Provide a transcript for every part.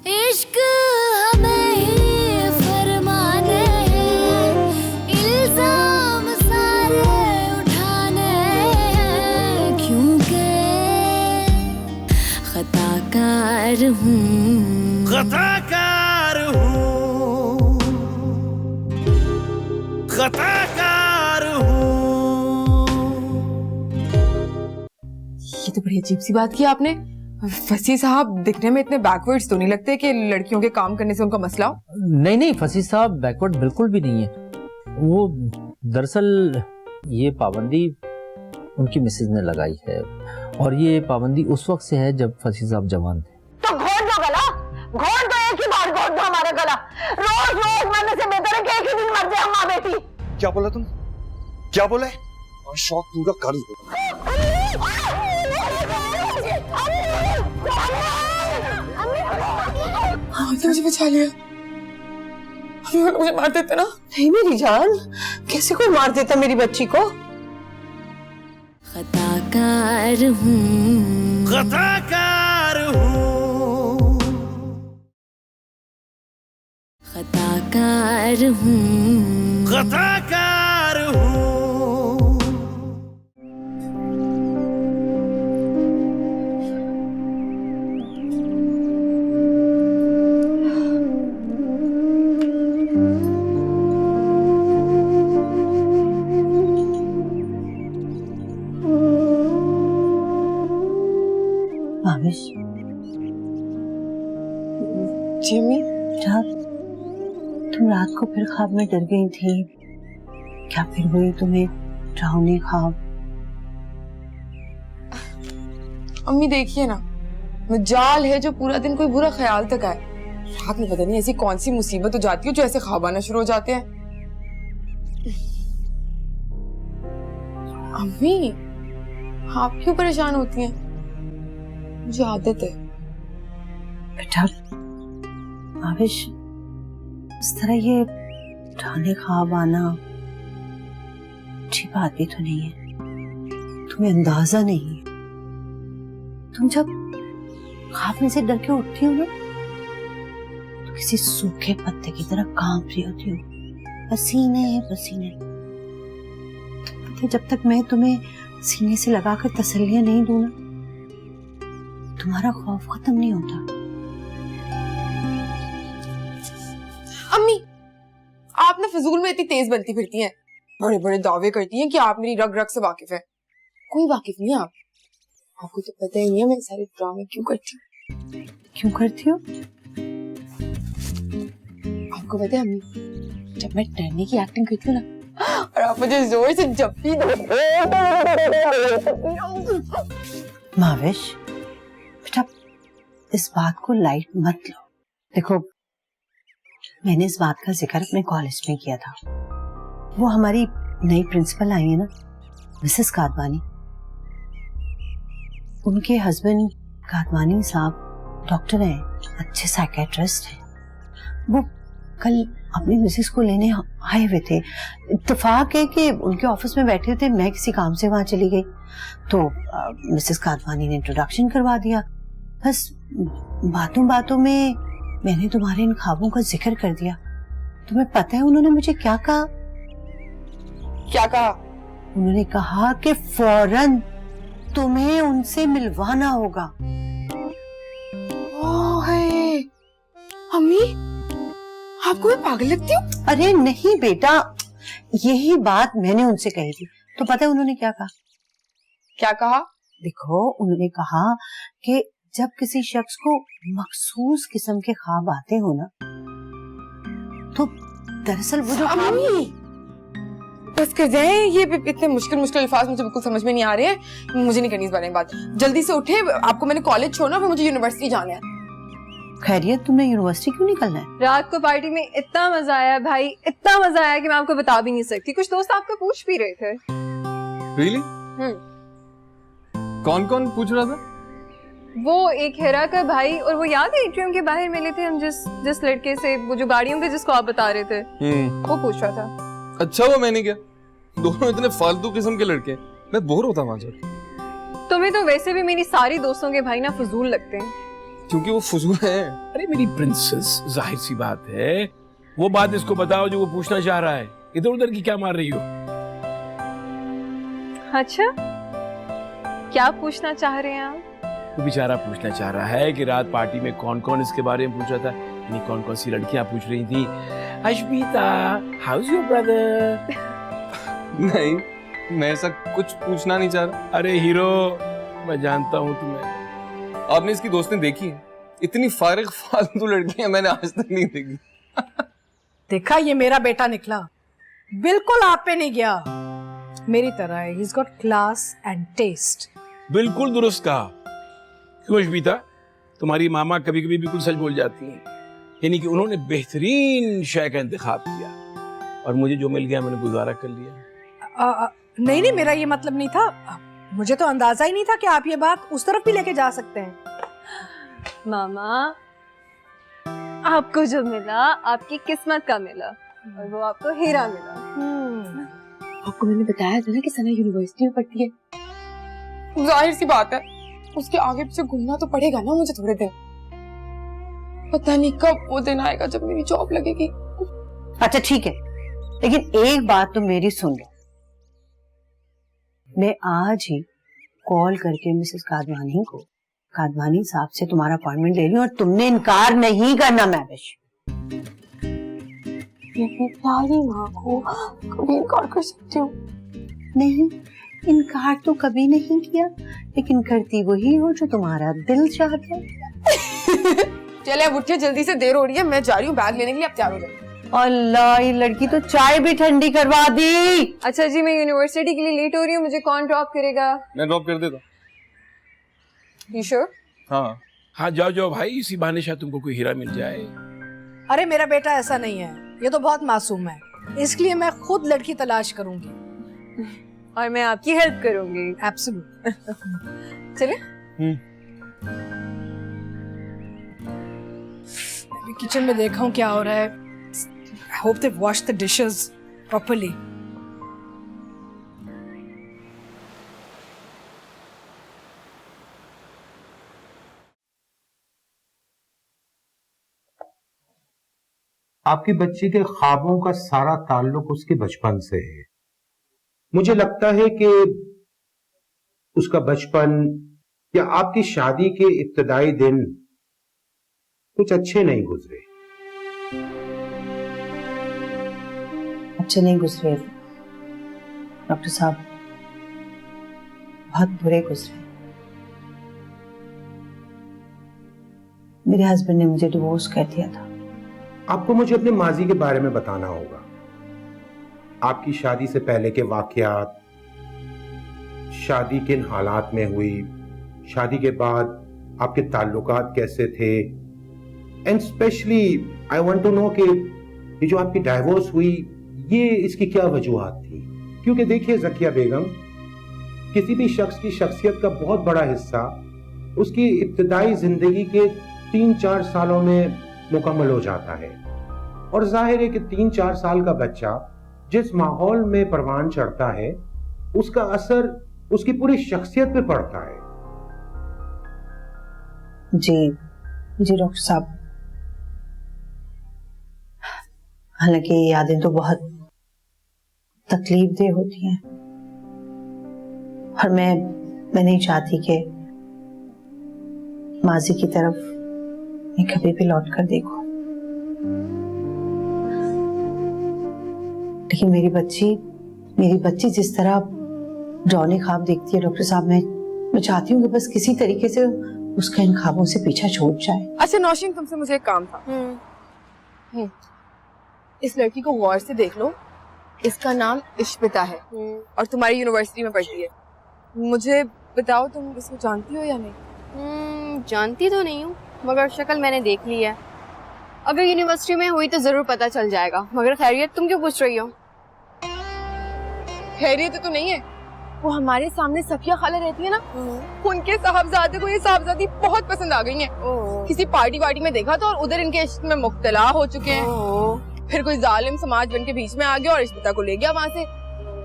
इश्क हमें ही फरमाने हैं, इल्जाम सारे उठाने हैं, क्योंकि खताकार हूँ, खताकार हूँ, खताकार हूँ। ये तो बड़ी अजीब सी बात की आपने। फसी साहब दिखने में इतने बैकवर्ड्स तो नहीं लगते कि लड़कियों के काम करने से उनका मसला हो। नहीं नहीं, फसी साहब बैकवर्ड बिल्कुल भी नहीं है। वो दरअसल ये पाबंदी उनकी मिसेज ने लगाई है, और ये पाबंदी उस वक्त से है जब फसी साहब जवान थे। तो घोट दो गला, घोट दो, एक ही बार घोट दो हमारा गला। रोज रोज मरने से बेहतर है कि एक ही दिन मर जाए हम माँ बेटी। क्या बोला तुम? क्या बोला? और शौक पूरा कर दो। मुझे बचा लिया। मुझे मार देते ना। नहीं मेरी जान, कैसे कोई मार देता मेरी बच्ची को? खताकार हूँ, खताकार हूँ, खताकार हूँ, खताकार हूँ। भाविश, जिमी, तुम रात को फिर ख्वाब में डर गई थी क्या? फिर वही तुम्हें डरावने ख्वाब? अम्मी देखिए ना, मजाल है जो पूरा दिन कोई बुरा ख्याल तक आए, रात में पता नहीं ऐसी कौन सी मुसीबत हो जाती है जो ऐसे ख्वाब आना शुरू हो जाते हैं। अम्मी आप क्यों परेशान होती हैं? मुझे आदत है। बेटा भाविश, इस तरह ये डरावने ख्वाब आना अच्छी बात भी तो नहीं है। तुम्हें अंदाजा नहीं है, तुम जब ख्वाब में से डर के उठती हो ना तो किसी सूखे पत्ते की तरह कांप रही होती हो, पसीने पसीने। जब तक मैं तुम्हें सीने से लगाकर तसल्लियां नहीं दूं ना, तुम्हारा खौफ खत्म नहीं होता। अम्मी आप ना फजूल में इतनी तेज बनती फिरती हैं, बड़े बड़े दावे करती हैं कि आप मेरी रग रग से वाकिफ है। कोई वाकिफ नहीं है आप। आपको तो पता ही नहीं है मैं सारे ड्रामे क्यों करती हूँ। क्यों करती हो? आपको पता है अम्मी, जब मैं डरने की एक्टिंग करती हूँ ना और आप मुझे जोर से जप्पी दो। माविश बेटा, इस बात को लाइट मत लो। देखो, मैंने इस बात का जिक्र अपने कॉलेज में किया था। वो हमारी नई प्रिंसिपल आई है ना, मिसेस कादवानी, उनके हस्बैंड कादवानी साहब डॉक्टर हैं, अच्छे साइकेट्रिस्ट हैं। वो कल अपनी मिसेस को लेने आए हुए थे। इत्तेफाक है कि उनके ऑफिस में बैठे थे, मैं किसी काम से वहां चली गई तो मिसेस कादवानी ने इंट्रोडक्शन करवा दिया। बस बातों बातों में मैंने तुम्हारे इन ख्वाबों का जिक्र कर दिया। तुम्हें पता है उन्होंने मुझे क्या कहा? क्या कहा? उन्होंने कहा कि फौरन तुम्हें उनसे मिलवाना होगा। अम्मी आपको मैं पागल लगती हूँ? अरे नहीं बेटा, यही बात मैंने उनसे कही थी। तो पता है उन्होंने क्या कहा? क्या कहा? देखो, उन्होंने कहा कि जब किसी शख्स को मखसूस किस्म के ख्वाब आते हो ना, तो दरअसल वो जो अम्मी बस कर जाए, ये इतने मुश्किल मुश्किल अल्फाज मुझे बिल्कुल समझ में नहीं आ रहे हैं। मुझे नहीं करनी इस बारे में बात। जल्दी से उठे, आपको मैंने कॉलेज छोड़ना, फिर मुझे यूनिवर्सिटी जाना है। खैरियत, तुमने यूनिवर्सिटी क्यों निकलना है? रात को पार्टी में इतना मजा आया भाई, इतना मजा आया कि मैं आपको बता भी नहीं सकती। कुछ दोस्त आपको पूछ भी रहे थे। Really? कौन कौन पूछ रहा था? वो एक हेरा का भाई, और वो याद है एट्रियम के बाहर मिले थे हम जिस लड़के से, वो जो गाड़ियों के जिसको आप बता रहे थे, वो पूछ रहा था। अच्छा वो मैंने क्या, दोनों इतने फालतू किस्म के लड़के, मैं बोर होता वहां जाकर। तुम्हें तो वैसे भी मेरी सारी दोस्तों के भाई ना फजूल लगते हैं। क्योंकि वो फजूल है। अरे मेरी प्रिंसेस, जाहिर सी बात है, वो बात इसको बताओ जो वो पूछना चाह रहा है। इधर उधर की क्या मार रही हो? अच्छा, क्या पूछना चाह रहे हैं आप? वो बेचारा पूछना चाह रहा है कि रात पार्टी में कौन कौन इसके बारे में पूछ रहा था, यानी कौन कौन सी लड़कियां पूछ रही थी, Ashmita, how is your brother? नहीं, मैं ऐसा कुछ पूछना नहीं चाह रहा। अरे हीरो, मैं जानता हूँ तुम्हें। आपने इसकी दोस्तें देखी हैं? इतनी फारिग फालतू लड़कियां मैंने आज तक नहीं देखी। देखा, ये मेरा बेटा निकला, बिल्कुल आप पे नहीं गया, मेरी तरह है। He's got class and taste. बिल्कुल दुरुस्त कहा। क्यों अश्मिता, तुम्हारी मामा कभी कभी बिल्कुल सच बोल जाती हैं, यानी कि उन्होंने बेहतरीन शय का इंतखाब किया और मुझे जो मिल गया मैंने गुजारा कर लिया। नहीं, मेरा ये मतलब नहीं था। मुझे तो अंदाजा ही नहीं था कि आप ये बात उस तरफ भी लेके जा सकते हैं। मामा, आपको जो मिला आपकी किस्मत का मिला और वो आपको हीरा मिला। आपको मैंने बताया था ना कि सना यूनिवर्सिटी में पढ़ती है। जाहिर सी बात है, उसके आगे पीछे घूमना तो पड़ेगा ना मुझे थोड़े दिन। पता नहीं कब वो दिन आएगा जब मेरी जॉब लगेगी। अच्छा ठीक है, लेकिन एक बात तो मेरी सुन लो। मैं आज ही कॉल करके मिसेस कादवानी साहब से तुम्हारा अपॉइंटमेंट ले रही हूँ और तुमने इनकार नहीं करना। मैविश, प्यारी माँ को कभी इनकार कर सकती हूँ? नहीं, इनकार तो कभी नहीं किया, लेकिन करती वही हो जो तुम्हारा दिल चाहता है। चले अब उठिए, जल्दी से देर हो रही है, मैं जा रही हूँ बैग लेने के लिए। अब तैयार हो जाओ। अल्लाह, ये लड़की तो चाय भी ठंडी करवा दी। अच्छा जी, मैं यूनिवर्सिटी के लिए लेट हो रही हूँ, मुझे कौन ड्रॉप करेगा? मैं ड्रॉप कर देता। You sure? हाँ जाओ जाओ भाई, इसी बहाने शायद तुमको कोई हीरा मिल जाए। अरे मेरा बेटा ऐसा नहीं है, ये तो बहुत मासूम है, इसलिए मैं खुद लड़की तलाश करूंगी और मैं आपकी हेल्प करूंगी। एब्सोल्यूट। चले? अभी किचन में देखा हूँ क्या हो रहा है। I hope they've washed the dishes properly. आपकी बच्ची के ख्वाबों का सारा ताल्लुक उसके बचपन से है। मुझे लगता है कि उसका बचपन या आपकी शादी के इब्तदाई दिन कुछ अच्छे नहीं गुजरे। अच्छे नहीं गुजरे डॉक्टर साहब, बहुत बुरे गुजरे। मेरे हस्बैंड ने मुझे डिवोर्स कर दिया था। आपको मुझे अपने माजी के बारे में बताना होगा। आपकी शादी से पहले के वाकयात, शादी किन हालात में हुई, शादी के बाद आपके ताल्लुकात कैसे थे, and specially I want to know कि ये जो आपकी डाइवोर्स हुई, ये इसकी क्या वजूहात थी। क्योंकि देखिए ज़किया बेगम, किसी भी शख्स की शख्सियत का बहुत बड़ा हिस्सा उसकी इब्तदाई जिंदगी के 3-4 सालों में मुकम्मल हो जाता है। और जाहिर है कि 3-4 साल का बच्चा जिस माहौल में परवान चढ़ता है, उसका असर उसकी पूरी शख्सियत पे पड़ता है। जी डॉक्टर साहब, हालांकि ये यादें तो बहुत तकलीफदेह होती हैं और मैं नहीं चाहती कि माजी की तरफ मैं कभी भी लौट कर देखूं। लेकिन मेरी बच्ची जिस तरह डरावने ख्वाब देखती है डॉक्टर साहब, मैं चाहती हूँ कि बस किसी तरीके से उसका इन ख्वाबों से पीछा छूट जाए। अच्छा नौशीन, तुमसे मुझे एक काम था। इस लड़की को गौर से देख लो, इसका नाम इश्मिता है और तुम्हारी यूनिवर्सिटी में पढ़ती है। मुझे बताओ, तुम इसको जानती हो या नहीं? जानती तो नहीं हूँ, मगर शक्ल मैंने देख ली है। अगर यूनिवर्सिटी में हुई तो जरूर पता चल जाएगा। मगर खैरियत तुम क्यों पूछ रही हो? खैरियत तो नहीं है, वो हमारे सामने सफिया खाला रहती है ना, उनके साहबजादे को ये साहबजादी बहुत पसंद आ गई हैं। किसी पार्टी वार्टी में देखा तो और उधर इनके इश्क में मुब्तला हो चुके हैं। फिर कोई जालिम समाज बन के बीच में आ गया और इश्मिता को ले गया वहां से।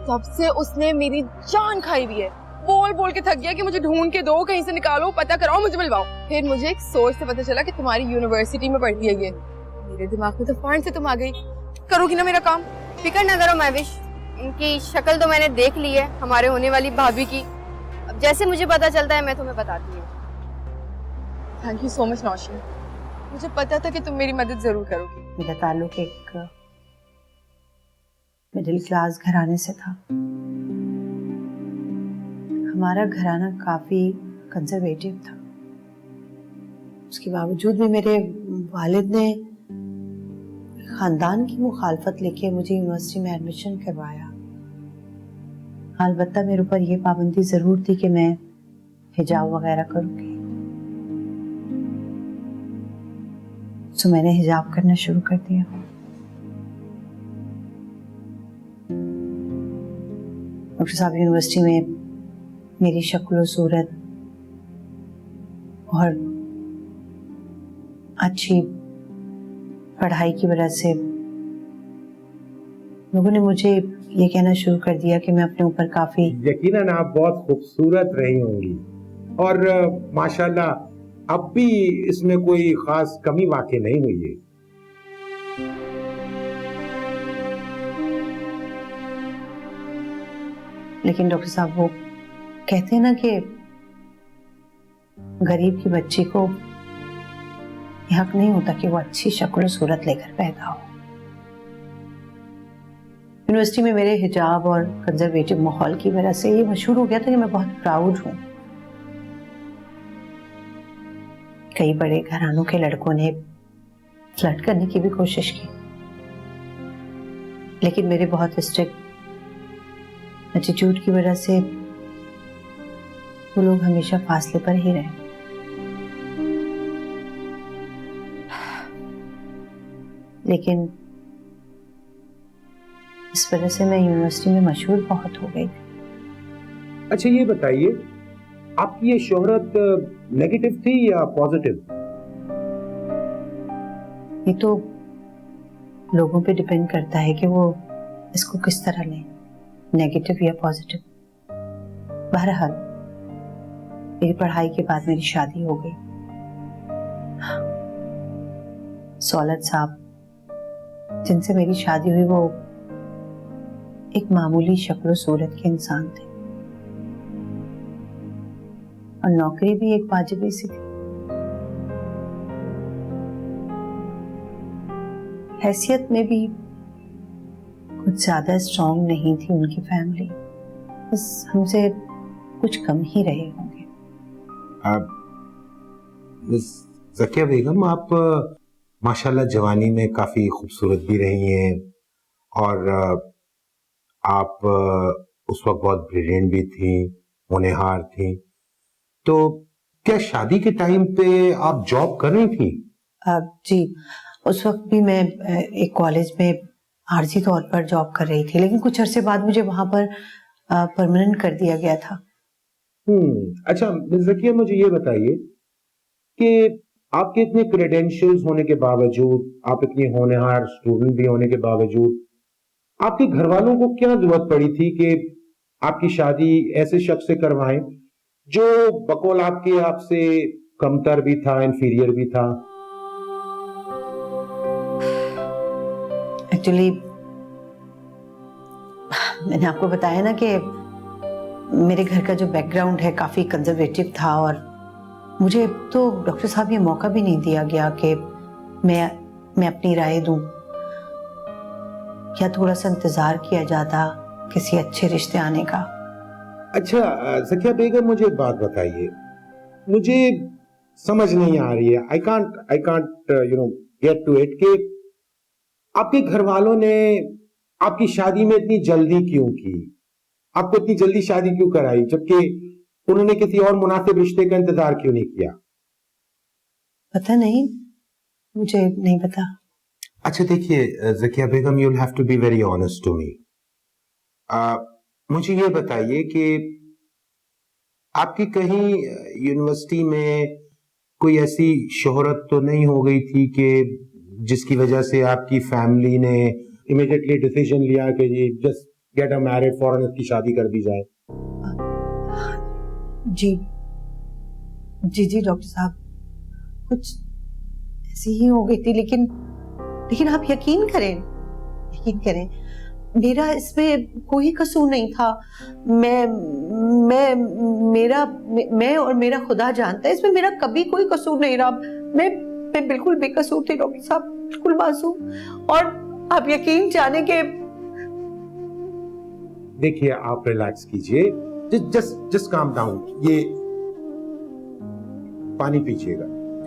तब से उसने मेरी जान खाई हुई है। बोल बोल के थक गया कि मुझे ढूंढ के दो, कहीं से निकालो, पता कराओ, मुझे मिलवाओ। फिर मुझे एक सोच से पता चला कि तुम्हारी यूनिवर्सिटी में पढ़ती है ये। मेरे दिमाग में तो फौरन से तुम आ गई। करोगी ना मेरा काम? फिक्र ना करो महविश, इनकी शक्ल तो मैंने देख ली है, हमारे होने वाली भाभी की। अब जैसे मुझे पता चलता है मैं तुम्हें बताती हूँ। Thank you so much Nausheen, मुझे पता था कि तुम मेरी मदद जरूर करोगी। मेरा ताल्लुक एक मिडिल क्लास घराने से था। हमारा घराना काफी कंजर्वेटिव था। उसके बावजूद भी मेरे वालिद ने खानदान की मुखालफत लेके मुझे यूनिवर्सिटी में एडमिशन करवाया। अलबत्ता मेरे ऊपर ये पाबंदी जरूर थी कि मैं हिजाब वगैरह करूंगी। तो मैंने हिजाब करना शुरू कर दिया। डॉक्टर साहब, यूनिवर्सिटी में मेरी शक्ल सूरत और अच्छी पढ़ाई की वजह से लोगों ने मुझे ये कहना शुरू कर दिया कि मैं अपने ऊपर काफी। यकीनन आप बहुत खूबसूरत रही होंगी और माशाल्लाह अब भी इसमें कोई खास कमी वाकई नहीं हुई है। लेकिन डॉक्टर साहब, वो कहते हैं ना कि गरीब की बच्ची को हक नहीं होता कि वो अच्छी शक्ल सूरत लेकर पैदा हो। यूनिवर्सिटी में मेरे हिजाब और कंजर्वेटिव माहौल की वजह से ये मशहूर हो गया था कि मैं बहुत प्राउड हूं। कई बड़े घरानों के लड़कों ने फ्लर्ट करने की भी कोशिश की, लेकिन मेरे बहुत स्ट्रिक्ट एटीट्यूड की वजह से वो लोग हमेशा फासले पर ही रहे। लेकिन इस वजह से मैं यूनिवर्सिटी में मशहूर बहुत हो गई। अच्छा ये बताइए, आपकी ये शोहरत नेगेटिव थी या पॉजिटिव? ये तो लोगों पे डिपेंड करता है कि वो इसको किस तरह लें, नेगेटिव या पॉजिटिव। बहरहाल मेरी पढ़ाई के बाद मेरी शादी हो गई। सौलत साहब जिनसे मेरी शादी हुई वो एक मामूली शक्ल सूरत के इंसान थे और नौकरी भी एक वाजिबी सी थी। हैसियत में भी कुछ ज्यादा स्ट्रॉन्ग नहीं थी उनकी फैमिली, बस हमसे कुछ कम ही रहे होंगे। मिस ज़किया बेगम, आप माशाल्लाह जवानी में काफी खूबसूरत भी रही हैं और आप उस वक्त बहुत ब्रिलियंट भी थी, होनहार थी। तो क्या शादी के टाइम पे आप जॉब कर रही थी? जी, उस वक्त भी मैं एक कॉलेज में आर्जी तौर पर जॉब कर रही थी, लेकिन कुछ अरसे बाद मुझे वहां पर परमानेंट कर दिया गया था। अच्छा मिस ज़किया, मुझे ये बताइए कि आपके इतने क्रेडेंशियल्स होने के बावजूद, आप इतनी होनहार स्टूडेंट भी होने के बावजूद, आपके घर वालों को क्या जरूरत पड़ी थी कि आपकी शादी ऐसे शख्स से करवाएं जो बकौल आपके आपसे कमतर भी था, इंफीरियर भी था? एक्चुअली मैंने आपको बताया ना कि मेरे घर का जो बैकग्राउंड है काफी कंजर्वेटिव था और मुझे तो डॉक्टर साहब ये मौका भी नहीं दिया गया कि मैं अपनी राय दूं या थोड़ा सा इंतजार किया जाता किसी अच्छे रिश्ते आने का। अच्छा ज़किया बेगम, मुझे एक बात बताइए, मुझे समझ नहीं आ रही है। I can't get to it कि आपके घर वालों ने आपकी शादी में इतनी जल्दी क्यों की, आपको इतनी जल्दी शादी क्यों कराई, जबकि उन्होंने किसी और मुनासिब रिश्ते का इंतजार क्यों नहीं किया? पता नहीं, मुझे नहीं पता। अच्छा देखिए Zakia Begum, you will have to be very honest to me. मुझे ये बताइए कि आपकी कहीं यूनिवर्सिटी में कोई ऐसी शोहरत तो नहीं हो गई थी कि जिसकी वजह से आपकी फैमिली ने इमीडिएटली डिसीजन लिया कि जी जस्ट गेट अ मैरिड, फौरन इसकी शादी कर दी जाए? जी जी जी डॉक्टर साहब, कुछ ऐसी ही हो गई थी, लेकिन आप यकीन करें, मेरा इसमें कोई कसूर नहीं था। मैं और मेरा खुदा जानता है, इसमें मेरा कभी कोई कसूर नहीं रहा। मैं बिल्कुल बेकसूर थी डॉक्टर साहब, बिल्कुल मासूम। और आप यकीन जाने के, देखिए आप रिलैक्स कीजिए, जस्ट काम डाउन। ये पानी पीजिएगा,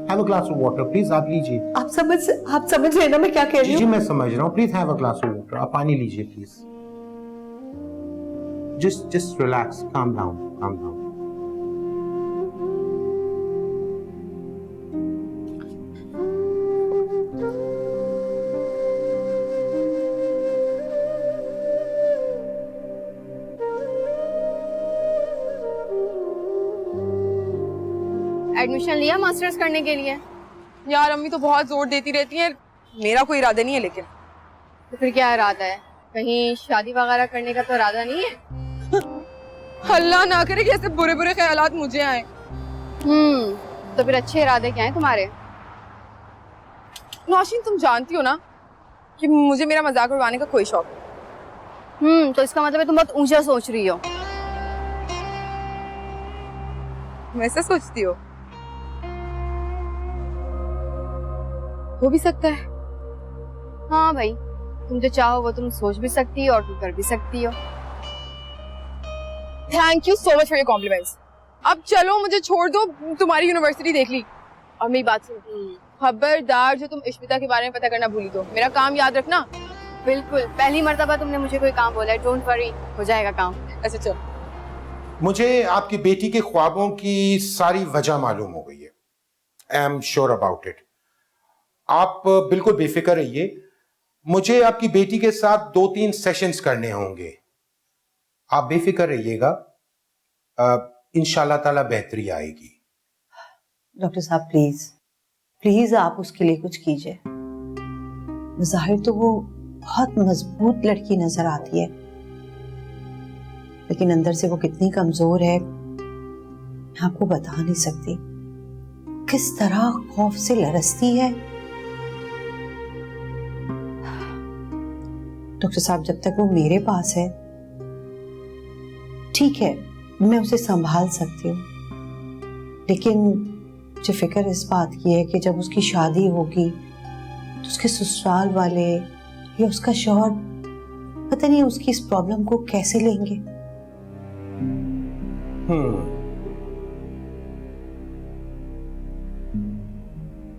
have a glass of water please. आप लीजिए। आप समझ रहे हैं ना मैं क्या कह रही हूँ? जी मैं समझ रहा हूँ, please have a glass of water. आप पानी लीजिए please. Just relax, calm down. Admission लिया मास्टर्स करने के लिए? यार अम्मी तो बहुत जोर देती रहती है, मेरा कोई इरादा नहीं है। लेकिन तो फिर क्या इरादा है? कहीं शादी वगैरह करने का तो इरादा नहीं है? अल्लाह ना करे कि ऐसे बुरे बुरे ख्यालात मुझे आए। तो फिर अच्छे इरादे क्या हैं तुम्हारे? नौशीन तुम जानती हो ना कि मुझे मेरा मजाक उड़वाने का कोई शौक नहीं। तो इसका मतलब है तुम बहुत ऊंचा सोच रही हो। वैसे सोचती हो? हो भी सकता है। हाँ भाई, तुम जो चाहो वो तुम सोच भी सकती हो और तुम कर भी सकती हो। Thank you so much for your compliments. अब चलो मुझे छोड़ दो, तुम्हारी यूनिवर्सिटी देख ली। और मेरी बात सुन, खबरदार जो तुम इश्मिता के बारे में पता करना भूली तो मेरा काम याद रखना। बिल्कुल, पहली मर्तबा तुमने मुझे कोई काम बोला है, डोंट वरी, हो जाएगा काम। ऐसे चलो। मुझे आपकी बेटी के ख्वाबों की सारी वजह मालूम हो गई है। I am sure about it. आप बिल्कुल बेफिक्र रहिए। मुझे आपकी बेटी के साथ 2-3 सेशंस करने होंगे। आप बेफिक्र रहिएगा, इंशाल्लाह ताला बेहतरी आएगी। डॉक्टर साहब प्लीज आप उसके लिए कुछ कीजिए। ज़ाहिर तो वो बहुत मजबूत लड़की नजर आती है, लेकिन अंदर से वो कितनी कमजोर है मैं आपको बता नहीं सकती। किस तरह खौफ से लरसती है। डॉक्टर साहब जब तक वो मेरे पास है ठीक है, मैं उसे संभाल सकती हूँ, लेकिन मुझे फिक्र इस बात की है कि जब उसकी शादी होगी तो उसके ससुराल वाले या उसका शौहर पता नहीं उसकी इस प्रॉब्लम को कैसे लेंगे।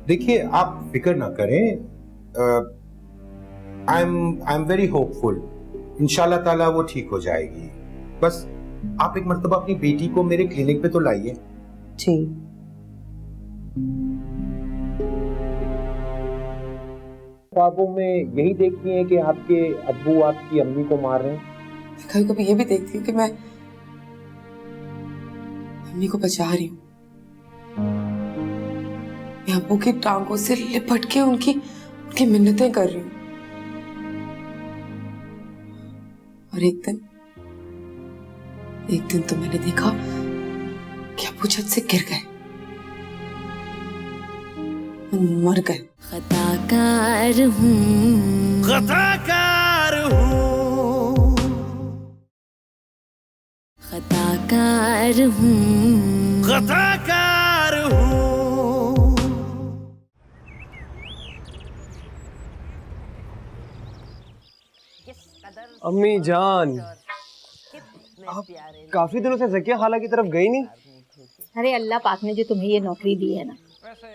देखिए आप फिक्र ना करें, आई एम वेरी होपफुल। इंशाल्लाह ताला वो ठीक हो जाएगी। बस आप एक मर्तबा अपनी बेटी को मेरे क्लिनिक पे तो लाइए। जी ख्वाबों में यही देखती हैं कि आपके अब्बू आपकी अम्मी को मार रहे हैं? कभी कभी ये भी देखती हूँ कि मैं अम्मी को बचा रही हूँ। मैं अब्बू की टांगों से लिपट के उनकी मिन्नतें कर रही हूँ। और एक दिन तो मैंने देखा कि अब्बू छत से गिर गए, मर गए। खताकार हूँ, खताकार हूँ, खताकार हूँ, खताकार हूँ। अम्मी जान, आप काफी दिनों से ज़किया खाला की तरफ गई नहीं। अरे अल्लाह पाक ने जो तुम्हें ये नौकरी दी है ना,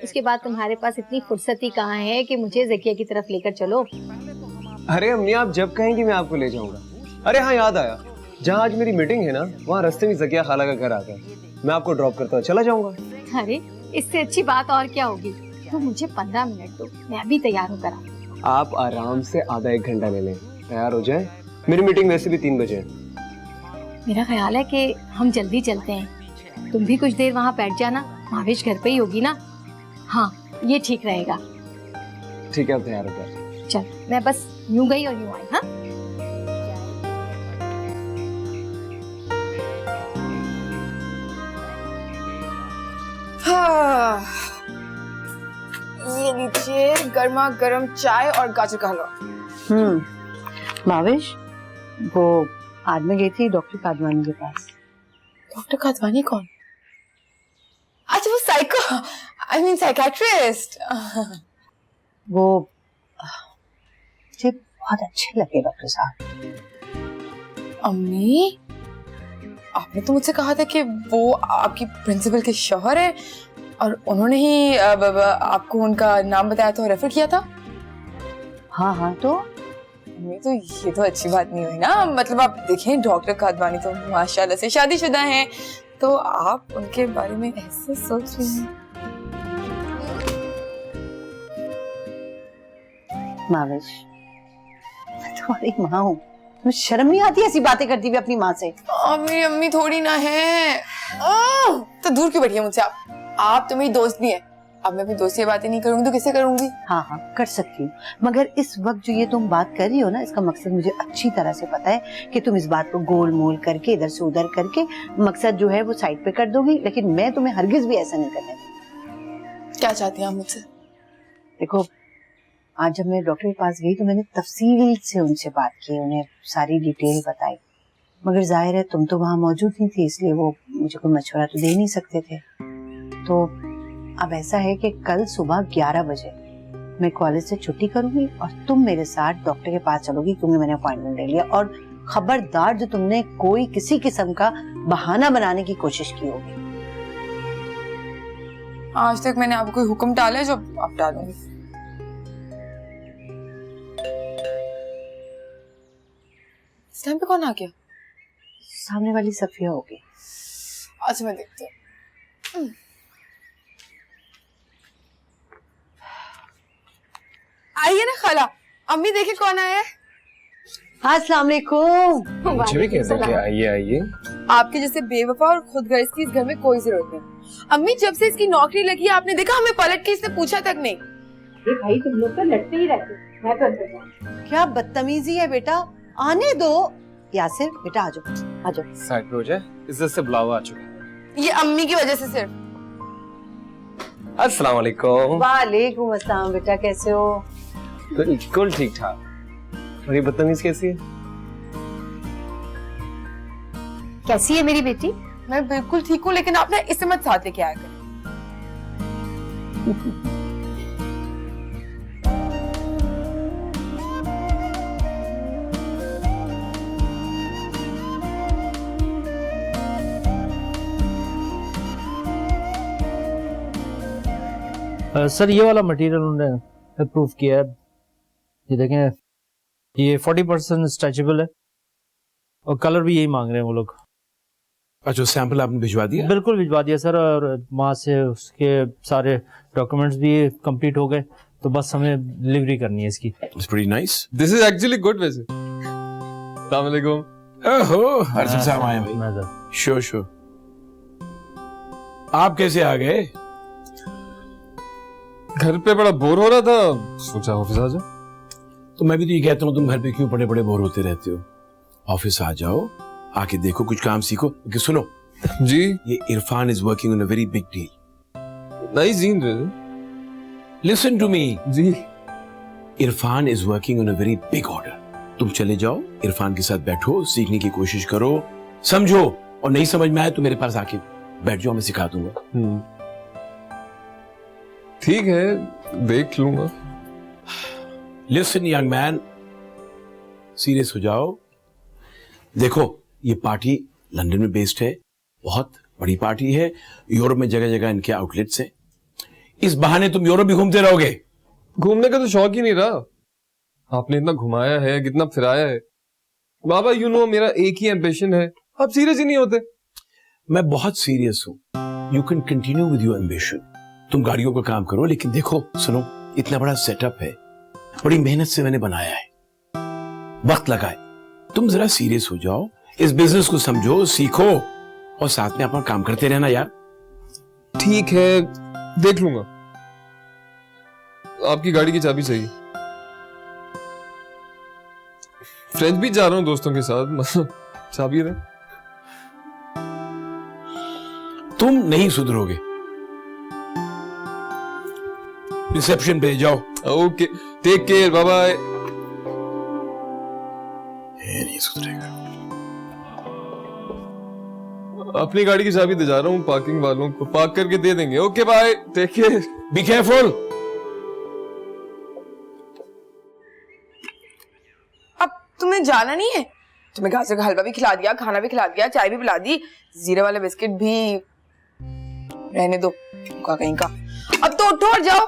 उसके बाद तुम्हारे पास इतनी फुर्सत ही कहाँ है कि मुझे ज़किया की तरफ लेकर चलो। अरे अम्मी आप जब कहेंगी मैं आपको ले जाऊंगा। अरे हाँ याद आया, जहाँ आज मेरी मीटिंग है ना वहाँ रास्ते में ज़किया खाला का घर आता है, मैं आपको ड्रॉप करता हुआ चला जाऊंगा। अरे इससे अच्छी बात और क्या होगी। तो मुझे 15 मिनट दो, मैं अभी तैयार होकर आती हूँ। आप आराम से आधा 1 घंटा ले लें, तैयार हो जाए। मेरी मीटिंग वैसे भी 3 बजे है। मेरा ख्याल है कि हम जल्दी चलते हैं। तुम भी कुछ देर वहाँ बैठ जाना, महावेश घर पे ही होगी ना। हाँ ये ठीक रहेगा। ठीक है, आप तैयार हो जाए। चल मैं बस यूं गई और यूं आई। हाँ हाँ, ये लीजिए गर्मा गर्म चाय और गाजर का हलवा। भावेश, वो आज मैं गई थी डॉक्टर कादवानी के पास। डॉक्टर कादवानी कौन? अच्छा वो आई मीन साइकेट्रिस्ट। वो मुझे बहुत अच्छे लगे डॉक्टर साहब। अम्मी, आपने तो मुझसे कहा था कि वो आपकी प्रिंसिपल के शौहर है और उन्होंने ही आपको उनका नाम बताया था और रेफर किया था। हाँ तो ये तो अच्छी बात नहीं हुई ना। मतलब आप देखें, डॉक्टर कादवानी तो माशाल्लाह से शादीशुदा हैं, तो आप उनके बारे में ऐसे सोच रही हैं। भावेश, मैं तुम्हारी माँ हूँ, मुझे शर्म नहीं आती ऐसी बातें करती हुई अपनी माँ से? मेरी अम्मी थोड़ी ना है। तो दूर क्यों बैठी है मुझसे आप तो मेरी दोस्त भी हैं। अब मैं अपनी दोस्त से बातें नहीं करूंगी तो किससे करूंगी? हाँ कर सकती हूँ, मगर इस वक्त जो ये तुम बात कर रही हो ना, इसका मकसद मुझे अच्छी तरह से पता है कि तुम इस बात को गोल मोल करके इधर से उधर करके मकसद जो है वो साइड पे कर दोगी, लेकिन मैं तुम्हें हरगिज भी ऐसा नहीं करने दूंगी। क्या चाहती हैं आप मुझसे? देखो, आज जब मैं डॉक्टर के पास गई तो मैंने तफसील से उनसे बात की, उन्हें सारी डिटेल बताई, मगर जाहिर है तुम तो वहाँ मौजूद नहीं थी, इसलिए वो मुझे कोई मशवरा तो दे नहीं सकते थे। तो अब ऐसा है कि कल सुबह 11 बजे मैं कॉलेज से छुट्टी करूंगी और तुम मेरे साथ डॉक्टर के पास चलोगी, क्योंकि मैंने अपॉइंटमेंट ले लिया। और खबरदार जो तुमने कोई किसी किस्म का बहाना बनाने की कोशिश की होगी। आज तक मैंने आपको कोई हुक्म टाला है जो आप टालूंगी। इस टाइम पे कौन आ गया? सामने वाली सफिया होगी। अच्छा मैं देखती हूँ। आइए ना खाला, अम्मी देखे कौन आया है। अस्सलाम वालेकुम। मुझे भी कहते हैं कि आइए आइए। आपके जैसे बेवफा और खुदगर्ज की इस घर में कोई जरूरत नहीं। अम्मी, जब से इसकी नौकरी लगी आपने देखा हमें पलट के इसने पूछा तक नहीं। भाई तुम लोग तो लड़ते ही रहते। मैं तो अंदर जाऊं। क्या बदतमीजी है बेटा, आने दो। यासिर बेटा आ जाओ। साइड पे हो जाए, इज्जत से बुलावा आ चुका है। ये अम्मी की वजह से सिर्फ। अस्सलाम वालेकुम। वालेकुम अस्सलाम बेटा, कैसे हो? बिल्कुल ठीक ठाक। और ये बदतमीज कैसी है? कैसी है मेरी बेटी? मैं बिल्कुल ठीक हूँ, लेकिन आप ना इसे मत साथ लेके आया करें। सर ये वाला मटेरियल उन्होंने अप्रूव किया है, ये देखें, ये 40% स्ट्रेचेबल है और कलर भी यही मांग रहे हैं वो लोग। अच्छा, सैंपल आपने भिजवा दिया? बिल्कुल भिजवा दिया सर, और वहाँ से उसके सारे डॉक्यूमेंट्स भी कंप्लीट हो गए, तो बस हमें डिलीवरी करनी है इसकी। It's pretty nice. This is actually good वैसे। अस्सलाम वालेकुम। ओहो, अर्जुन साहब आए भाई। श्योर। आप कैसे आ गए? घर पे बड़ा बोर हो रहा था, सोचा ऑफिस आ जाओ। तो मैं भी तो ये कहता हूँ, तुम घर पे क्यों बड़े बोर होते रहते हो? ऑफिस आ जाओ, आके देखो, कुछ काम सीखो। कि सुनो जी, ये Irfan is working on a very big deal. नहीं जीन, लिसन टू मी जी। Irfan is working on a very big order. तुम चले जाओ, इरफान के साथ बैठो, सीखने की कोशिश करो, समझो, और नहीं समझ में आए तो मेरे पास आके बैठ जाओ, मैं सिखा दूंगा। ठीक है, देख लूंगा। लिसन यंग मैन, सीरियस हो जाओ। देखो, ये पार्टी लंदन में बेस्ड है, बहुत बड़ी पार्टी है, यूरोप में जगह जगह इनके आउटलेट्स हैं। इस बहाने तुम यूरोप भी घूमते रहोगे। घूमने का तो शौक ही नहीं रहा, आपने इतना घुमाया है, कितना फिराया है। बाबा यू नो, मेरा एक ही एम्बिशन है, आप सीरियस ही नहीं होते। मैं बहुत सीरियस हूं। You can continue with your ambition. तुम गाड़ियों का काम करो, लेकिन देखो सुनो, इतना बड़ा सेटअप है, बड़ी मेहनत से मैंने बनाया है, वक्त लगा है। तुम जरा सीरियस हो जाओ, इस बिजनेस को समझो, सीखो, और साथ में अपना काम करते रहना यार। ठीक है, देख लूंगा। आपकी गाड़ी की चाबी चाहिए। फ्रेंच भी जा रहा हूं दोस्तों के साथ, चाबी रहे। तुम नहीं सुधरोगे, रिसेप्शन पे जाओ। Okay, take care, bye bye. ये नहीं सुधरेगा। अपनी गाड़ी की चाबी दे जा रहा हूँ पार्किंग वालों को, पार्क करके दे देंगे। Okay bye, take care, be careful. अब तुम्हें जाना नहीं है? तुम्हें गाजर का हलवा भी खिला दिया, खाना भी खिला दिया, चाय भी पिला दी, जीरे वाले बिस्किट भी। रहने दो कहीं का। अब तो उठो और जाओ।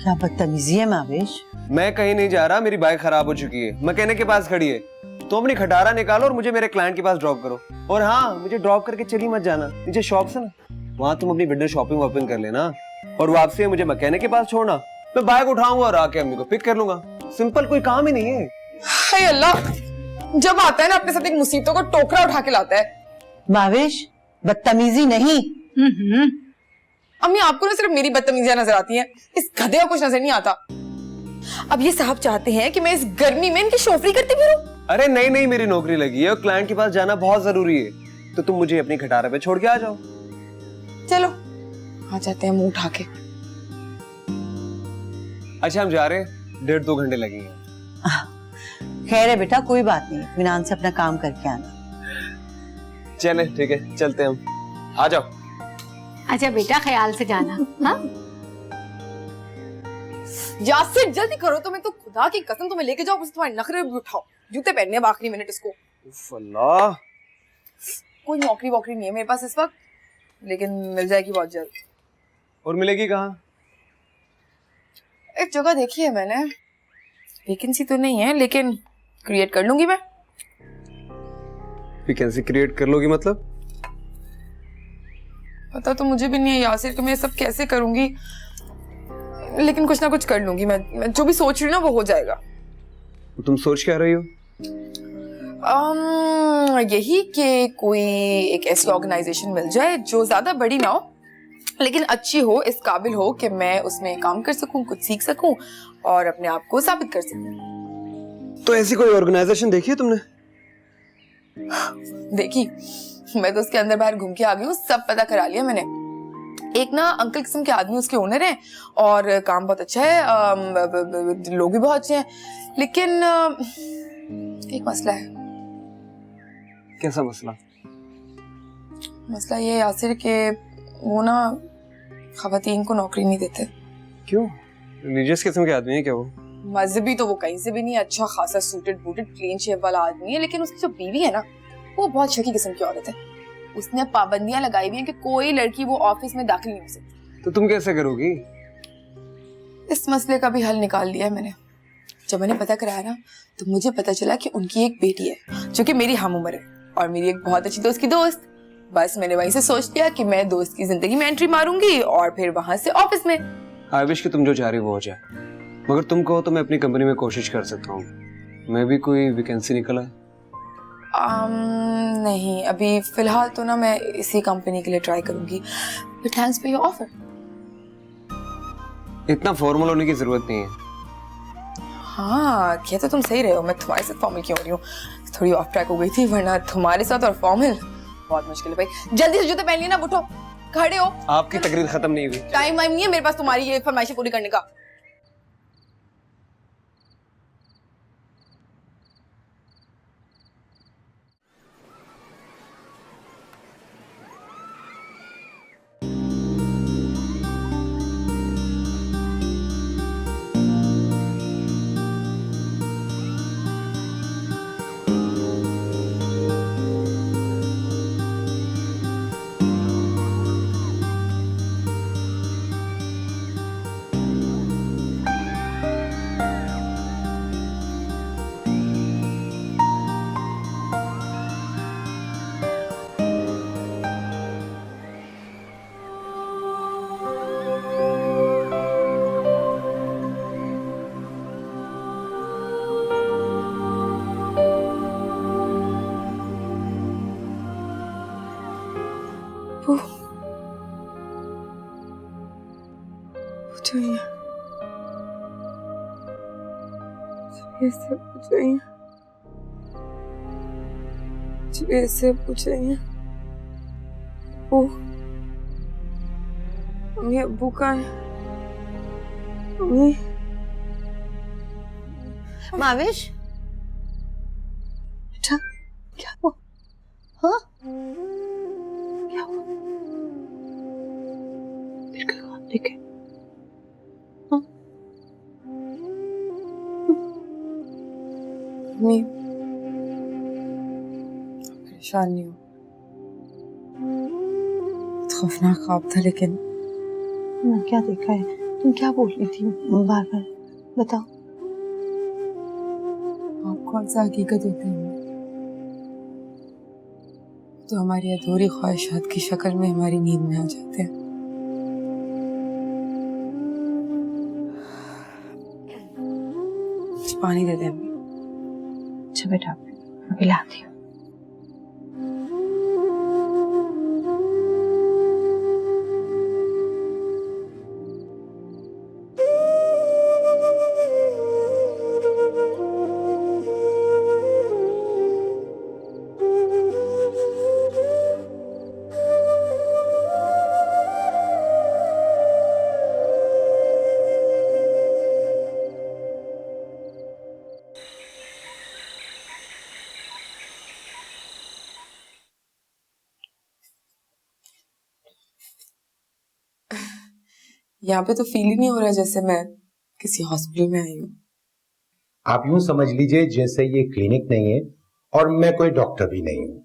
क्या बदतमीजी है मावेश। मैं कहीं नहीं जा रहा, मेरी बाइक खराब हो चुकी है, मैकेनिक के पास खड़ी है। तो अपनी खटारा निकालो और मुझे मेरे क्लाइंट के पास ड्रॉप करो। और हाँ, मुझे ड्रॉप करके चली मत जाना, नीचे शॉप्स है ना, वहां तुम अपनी विंडो शॉपिंग वॉपिंग कर लेना और वापसी मुझे मैकेनिक के पास छोड़ना। मैं बाइक उठाऊंगा और आके अम्मी को पिक कर लूंगा। सिंपल, कोई काम ही नहीं है। हाय अल्लाह, जब आता है ना अपने साथ एक मुसीबतों को टोकरा उठा के लाता है। मावेश, बदतमीजी नहीं। अम्मी, आपको ना सिर्फ मेरी बदतमीजियां नजर आती हैं, इस गधे को कुछ नजर नहीं आता। अब ये साहब चाहते हैं कि मैं इस गर्मी में इनकी शोफरी करती फिरूं। अरे नहीं नहीं, मेरी नौकरी लगी है और क्लाइंट के पास जाना बहुत जरूरी है, तो तुम मुझे अपनी खटारा पे छोड़ के आ जाओ। चलो आ जाते हैं मुंह उठा के। अच्छा, हम जा रहे हैं, 1.5-2 घंटे लगेंगे। खैर है बेटा, कोई बात नहीं, इत्मीनान से अपना काम करके आना। चले, ठीक है, चलते हैं हम। आ जाओ। अच्छा बेटा, ख्याल से जाना। हाँ, यासिर जल्दी करो, तो मैं तो खुदा की कसम तुम्हें लेके जाओ, तुम्हारे नखरे भी उठाओ। जूते पहनने हैं आखिरी मिनट इसको। अल्लाह, कोई नौकरी वोकरी नहीं है मेरे पास इस वक्त, लेकिन मिल जाएगी बहुत जल्द। और मिलेगी कहाँ? एक जगह देखी है मैंने, वैकेंसी तो नहीं है लेकिन क्रिएट कर लूंगी मैं। वैकेंसी क्रिएट कर लोगी मतलब? पता तो मुझे भी नहीं है यासिर कि मैं सब कैसे करूंगी, लेकिन कुछ ना कुछ कर लूंगी। मैं जो भी सोच रही हूँ ना वो हो जाएगा। तुम सोच क्या रही हो? यही कि कोई एक ऐसी ऑर्गेनाइजेशन मिल जाए जो ज्यादा बड़ी ना हो लेकिन अच्छी हो, इस काबिल हो कि मैं उसमें काम कर सकूं, कुछ सीख सकूं और अपने आप को साबित कर सकूं। तो ऐसी कोई ऑर्गेनाइजेशन देखी है तुमने? देखी, मैं तो उसके अंदर बाहर घूम के आ गई हूँ, सब पता करा लिया मैंने। एक ना अंकल किस्म के आदमी उसके ओनर हैं और काम बहुत अच्छा है, लोग भी बहुत अच्छे हैं, लेकिन एक मसला है। कैसा मसला? मसला ये यासिर के वो ना खवातीन को नौकरी नहीं देते। क्यों? रिलीजियस किस्म के आदमी है क्या वो? मजहबी तो वो कहीं से भी नहीं, अच्छा खासा सूटेड बूटेड क्लीन शेव वाला आदमी है, लेकिन उसकी जो बीवी है ना वो बहुत शकी किस्म की औरत है। उसने पाबंदियां लगाई हुई हैं कि कोई लड़की वो ऑफिस में दाखिल नहीं हो सकती। तो तुम कैसे करोगी? इस मसले का भी हल निकाल लिया है मैंने। जब मैंने पता कराया ना तो मुझे पता चला कि उनकी एक बेटी है जो कि मेरी हम उम्र है और मेरी एक बहुत अच्छी दोस्त की दोस्त। बस मैंने वहीं से सोच लिया कि मैं दोस्त की जिंदगी में एंट्री मारूंगी और फिर वहां से ऑफिस में। आई विश कि तुम जो चाह रही वो हो जाए, मगर तुम कहो तो मैं अपनी कंपनी में कोशिश कर सकता हूँ। मैं भी कोई वैकेंसी निकला है? नहीं, अभी फिलहाल तो ना मैं इसी कंपनी के लिए ट्राई करूंगी। But thanks for your offer. इतना फॉर्मल होने की जरूरत नहीं है। हाँ, क्या तो तुम सही रहे हो, मैं तुम्हारे साथ फॉर्मल क्यों हो रही हूँ, थोड़ी ऑफ ट्रैक हो गई थी, वरना तुम्हारे साथ और फॉर्मल बहुत मुश्किल है भाई। जल्दी से जूते पहन लिए ना, उठो, खड़े हो। आपकी तकरीर खत्म नहीं हुई। टाइम नहीं है मेरे पास तुम्हारी ये फरमाइशें पूरी करने का। चाहिए, ऐसे पूछेंगे। ओ, अम्मी अब्बू कहाँ हैं? माविश बेटा, क्या हुआ? हाँ, क्या हुआ? फिर क्या हुआ? देखे मम्मी, परेशान नहीं हो। खौफनाक ख्वाब था, लेकिन क्या देखा है? तुम क्या बोल रही थी बार बार? बताओ। आप कौन सा हकीकत होती है तो हमारी अधूरी ख्वाहिशात की शक्ल में हमारी नींद में आ जाते हैं। पानी दे दे अम्मी। अच्छा बेटा, मैं पिलाती हूँ। यहाँ पे तो फील ही नहीं हो रहा जैसे मैं किसी हॉस्पिटल में आई हूँ। आप यूं समझ लीजिए जैसे ये क्लिनिक नहीं है और मैं कोई डॉक्टर भी नहीं हूँ।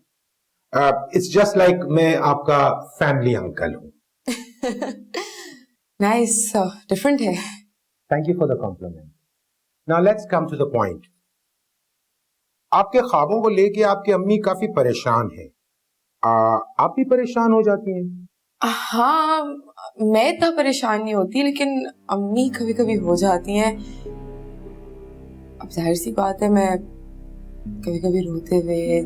इट्स जस्ट लाइक मैं आपका फैमिली अंकल हूँ। नाइस, डिफरेंट है। Thank you for the compliment. Now let's come to the point. आपके ख्वाबों को लेके आपकी अम्मी काफी परेशान है। आप भी परेशान हो जाती हैं? हाँ, मैं इतना परेशान नहीं होती, लेकिन अम्मी कभी कभी हो जाती हैं। अब जाहिर सी बात है, मैं कभी कभी रोते हुए,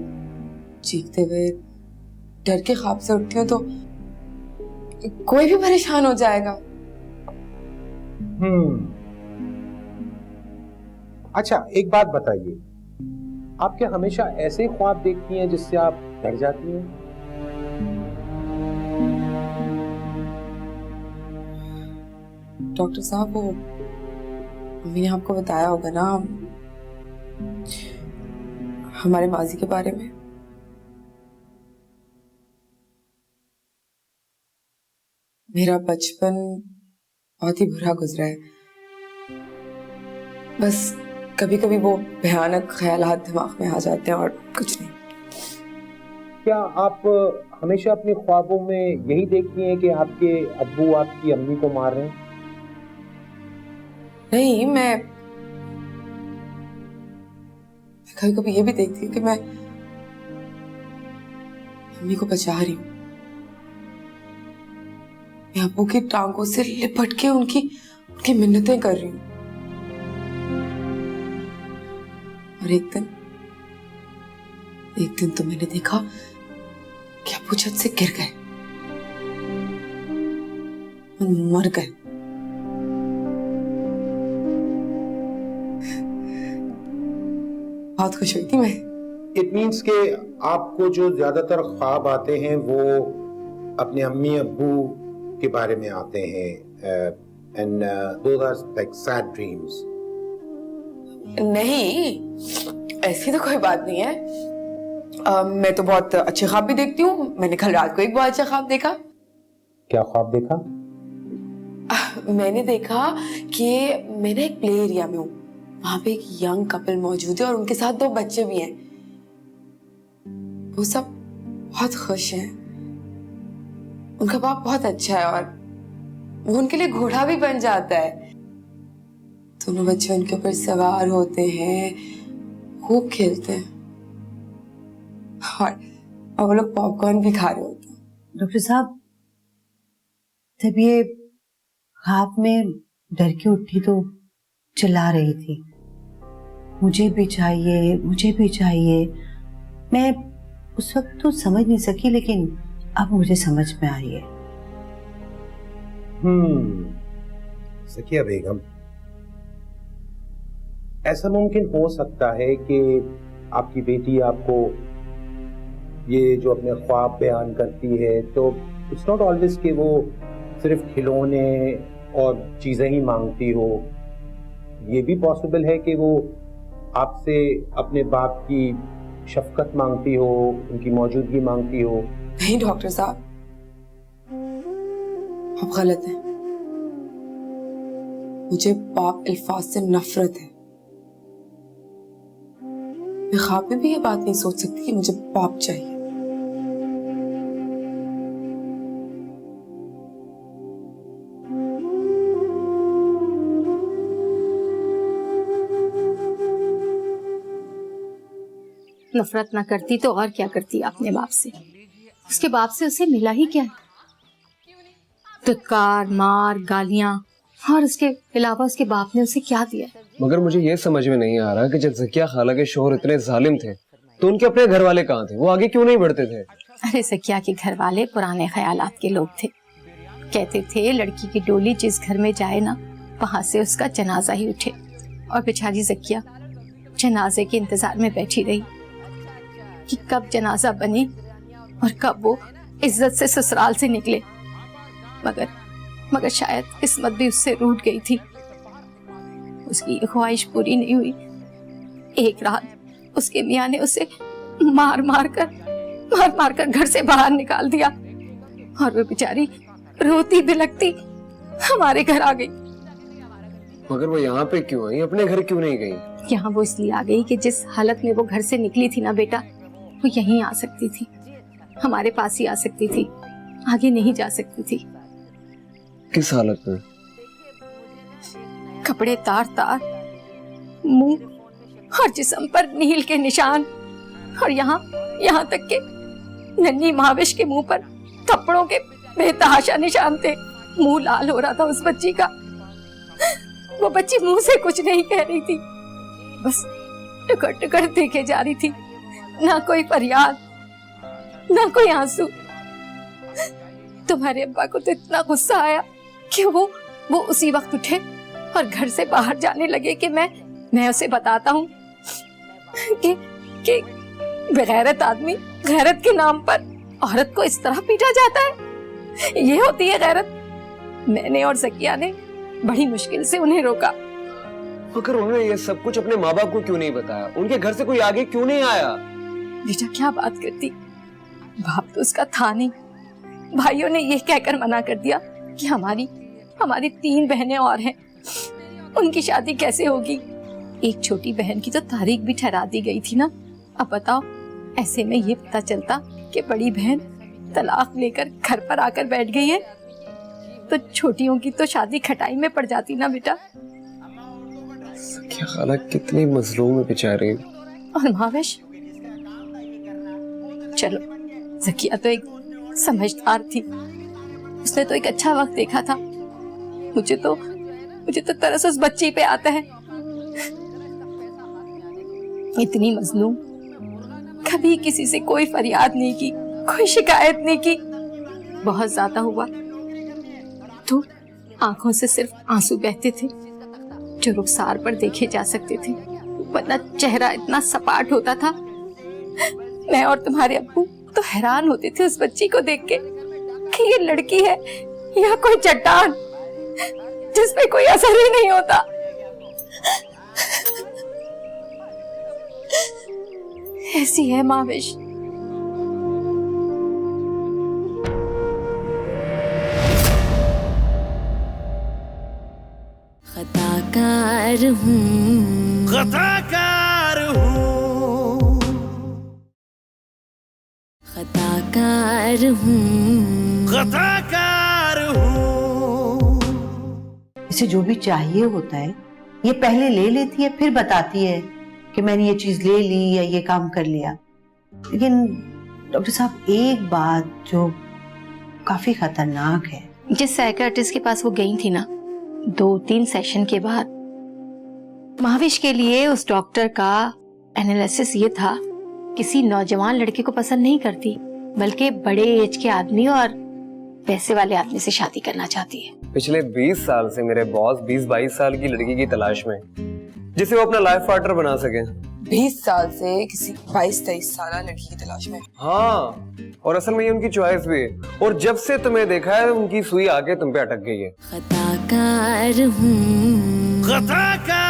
चीखते हुए, डर के ख्वाब से उठती हूँ तो कोई भी परेशान हो जाएगा। अच्छा, एक बात बताइए, आप क्या हमेशा ऐसे ख्वाब देखती हैं जिससे आप डर जाती हैं? डॉक्टर साहब, वो मैंने आपको बताया होगा ना हमारे माजी के बारे में। मेरा बचपन बहुत ही बुरा गुजरा है। बस कभी कभी वो भयानक ख्यालात दिमाग में आ जाते हैं और कुछ नहीं। क्या आप हमेशा अपने ख्वाबों में यही देखती हैं कि आपके अब्बू आपकी अम्मी को मार रहे हैं? नहीं, मैं कभी कभी ये भी देखती हूँ कि मैं अम्मी को बचा रही हूँ। मैं अब्बू की टांगों से लिपट के उनकी मिन्नतें कर रही हूँ। और एक दिन तो मैंने देखा कि अब्बू छत से गिर गए, मर गए। बहुत खुश हुई थी मैं। इट मीन्स के आपको जो ज्यादातर ख्वाब आते हैं वो अपने अम्मी अब्बू के बारे में आते हैं, and those are like sad dreams. नहीं, ऐसी तो कोई बात नहीं है। मैं तो बहुत अच्छे ख्वाब भी देखती हूँ। मैंने कल रात को एक बहुत अच्छा ख्वाब देखा। क्या ख्वाब देखा? मैंने देखा कि मैं ना एक प्ले एरिया में हूँ, वहां पे एक यंग कपल मौजूद है और उनके साथ 2 बच्चे भी हैं। वो सब बहुत खुश हैं। उनका बाप बहुत अच्छा है और वो उनके लिए घोड़ा भी बन जाता है। दोनों बच्चे उनके ऊपर सवार होते हैं, खूब खेलते हैं और वो लोग पॉपकॉर्न भी खा रहे होते हैं। डॉक्टर साहब, तब ये ख्वाब में डर के उठी तो चिल्ला रही थी, मुझे भी चाहिए, मुझे भी चाहिए। मैं उस वक्त तो समझ नहीं सकी, लेकिन अब मुझे समझ में आ रही है। सकिया बेगम, ऐसा मुमकिन हो सकता है कि आपकी बेटी आपको ये जो अपने ख्वाब बयान करती है तो इट्स नॉट ऑलवेज कि वो सिर्फ खिलौने और चीजें ही मांगती हो। ये भी पॉसिबल है कि वो आपसे अपने बाप की शफकत मांगती हो, उनकी मौजूदगी मांगती हो। नहीं डॉक्टर साहब, आप गलत हैं। मुझे बाप अल्फाज से नफरत है। मैं ख्वाब में भी ये बात नहीं सोच सकती कि मुझे बाप चाहिए। नफरत ना करती तो और क्या करती अपने बाप से। उसके बाप से उसे मिला ही क्या है? धिक्कार, मार, गालियां, और उसके अलावा उसके बाप ने उसे क्या दिया? मगर मुझे ये समझ में नहीं आ रहा कि जब ज़किया खाला के शोहर इतने जालिम थे तो उनके अपने घर वाले कहाँ थे? वो आगे क्यों नहीं बढ़ते थे? अरे ज़किया के घर वाले पुराने ख्यालात के लोग थे। कहते थे लड़की की डोली जिस घर में जाए ना, वहां से उसका जनाजा ही उठे। और बेचारी ज़किया जनाजे के इंतजार में बैठी रही कि कब जनाजा बने और कब वो इज्जत से ससुराल से निकले। मगर शायद किस्मत भी उससे रूठ गई थी। उसकी ये ख्वाहिश पूरी नहीं हुई। एक रात उसके मियाँ ने उसे मार मार कर घर से बाहर निकाल दिया और वो बेचारी रोती बिलखती हमारे घर आ गई। मगर वो यहाँ पे क्यों आई? अपने घर क्यों नहीं गई? यहाँ वो इसलिए आ गई कि जिस हालत में वो घर से निकली थी ना बेटा, वो यहीं आ सकती थी, हमारे पास ही आ सकती थी, आगे नहीं जा सकती थी। किस हालत में? कपड़े तार, मुंह और जिस्म पर नील के निशान, और यहाँ तक के नन्ही महाविश के मुंह पर थप्पड़ों के बेतहाशा निशान थे। मुंह लाल हो रहा था उस बच्ची का। वो बच्ची मुंह से कुछ नहीं कह रही थी, बस टुकर देखे जा रही थी। ना कोई फरियाद, ना कोई आंसू। तुम्हारे अब्बा को तो इतना गुस्सा आया कि वो उसी वक्त उठे और घर से बाहर जाने लगे कि मैं उसे बताता हूँ कि बेगैरत आदमी गैरत के नाम पर औरत को इस तरह पीटा जाता है। ये होती है गैरत। मैंने और ज़किया ने बड़ी मुश्किल से उन्हें रोका। मगर उन्होंने ये सब कुछ अपने माँ बाप को क्यों नहीं बताया? उनके घर से कोई आगे क्यों नहीं आया? बेटा क्या बात करती, बाप तो उसका था नहीं। भाइयों ने ये कहकर मना कर दिया कि हमारी 3 बहनें और हैं, उनकी शादी कैसे होगी। एक छोटी बहन की तो तारीख भी ठहरा दी गई थी ना। अब बताओ, ऐसे में ये पता चलता कि बड़ी बहन तलाक लेकर घर पर आकर बैठ गई है, तो छोटियों की तो शादी खटाई में पड़ जाती ना बेटा। क्या खाला कितनी मजलूम है बेचारी। और महावेश, चलो ज़किया तो एक समझदार थी, उसने तो एक अच्छा वक्त देखा था। मुझे तो तरस उस बच्ची पे आता है। इतनी मजलूम, कभी किसी से कोई फरियाद नहीं की, कोई शिकायत नहीं की। बहुत ज्यादा हुआ तो आंखों से सिर्फ आंसू बहते थे जो रुखसार पर देखे जा सकते थे, वरना चेहरा इतना सपाट होता था। मैं और तुम्हारे अब्बू तो हैरान होते थे उस बच्ची को देख के कि ये लड़की है या कोई चट्टान जिसपे कोई असर ही नहीं होता। ऐसी है महावेश। खताकार हूँ, खताकार हूँ, खताकार हूँ, खताकार हूँ। इसे जो भी चाहिए होता है ये पहले ले लेती है, फिर बताती है कि मैंने ये चीज ले ली या ये काम कर लिया। लेकिन डॉक्टर साहब, एक बात जो काफी खतरनाक है, जिस साइकियाट्रिस्ट के पास वो गई थी ना, 2-3 सेशन के बाद महाविश के लिए उस डॉक्टर का एनालिसिस ये था, किसी नौजवान लड़के को पसंद नहीं करती, बल्कि बड़े एज के आदमी और पैसे वाले आदमी से शादी करना चाहती है। पिछले 20 साल से मेरे बॉस 20-22 साल की लड़की की तलाश में जिसे वो अपना लाइफ पार्टनर बना सके। 20 साल से किसी 22-23 साल लड़की की तलाश में। हाँ, और असल में ये उनकी चॉइस भी है, और जब से तुम्हें देखा है उनकी सुई आके तुम पे अटक गई है। खताकार हूँ, खताकार